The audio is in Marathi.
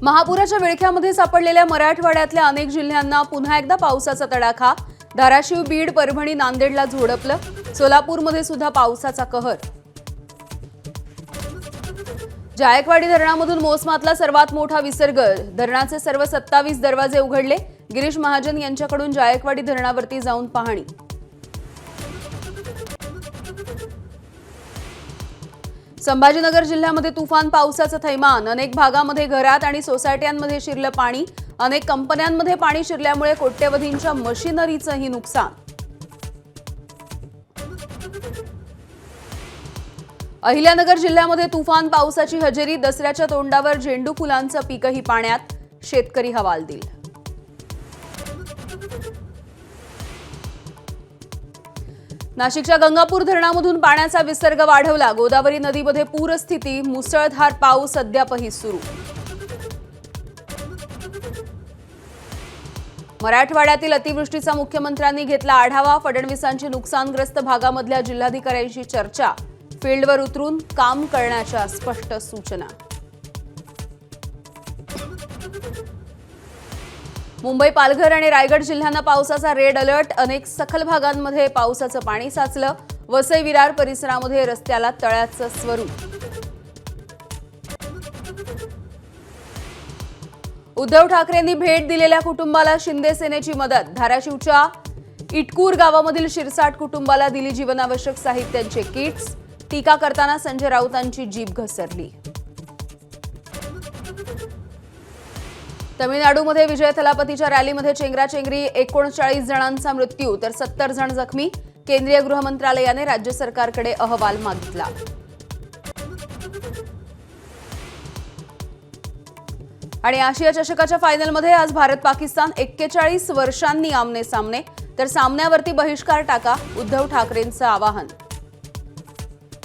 महापुराच्या विळख्यामध्ये सापडलेल्या मराठवाड्यातल्या अनेक जिल्ह्यांना पुन्हा एकदा पावसाचा तडाखा। धाराशिव, बीड, परभणी, नांदेडला झोडपलं। सोलापूरमध्ये सुद्धा पावसाचा कहर। जायकवाडी धरणामधून मोसमातला सर्वात मोठा विसर्ग। धरणाचे सर्व 27 दरवाजे उघडले। गिरीश महाजन यांच्याकडून जायकवाडी धरणावरती जाऊन पाहणी। संभाजीनगर जिल्ह्यामध्ये तुफान पावसाचं थैमान। अनेक भागामध्ये घरात आणि सोसायट्यांमध्ये शिरलं पाणी। अनेक कंपन्यांमध्ये पाणी शिरल्यामुळे कोट्यवधींच्या मशिनरीचंही नुकसान। अहिल्यानगर जिल्ह्यामध्ये तुफान पावसाची हजेरी। दसऱ्याच्या तोंडावर झेंडू फुलांचं पीकही पाण्यात। शेतकरी हवालदिल। नाशिकच्या गंगापूर धरणामधून पाण्याचा विसर्ग वाढवला। गोदावरी नदीमध्ये पूरस्थिती। मुसळधार पाऊस अद्यापही सुरू। मराठवाड्यातील अतिवृष्टीचा मुख्यमंत्र्यांनी घेतला आढावा। फडणवीसांची नुकसानग्रस्त भागामधल्या जिल्हाधिकाऱ्यांशी चर्चा। फील्डवर उतरून काम करण्याच्या स्पष्ट सूचना। मुंबई, पालघर आणि रायगड जिल्ह्यांना पावसाचा रेड अलर्ट। अनेक सखल भागांमध्ये पावसाचं पाणी साचलं। वसई, विरार परिसरामध्ये रस्त्याला तळ्याचं स्वरूप। उद्धव ठाकरेंनी भेट दिलेल्या कुटुंबाला शिंदे सेनेची मदत। धाराशिवच्या इटकूर गावामधील शिरसाट कुटुंबाला दिली जीवनावश्यक साहित्यांचे किट्स। टीका करताना संजय राऊतांची जीभ घसरली। तमिळनाडूमध्ये विजय थलापतीच्या रॅलीमध्ये चेंगराचेंगरी। 39 जणांचा मृत्यू तर 70 जण जखमी। केंद्रीय गृह मंत्रालयाने राज्य सरकारकडे अहवाल मागितला। आणि आशिया चषकाच्या फायनलमध्ये आज भारत पाकिस्तान 41 वर्षांनी आमने सामने। तर सामन्यावरती बहिष्कार टाका, उद्धव ठाकरेंचं आवाहन।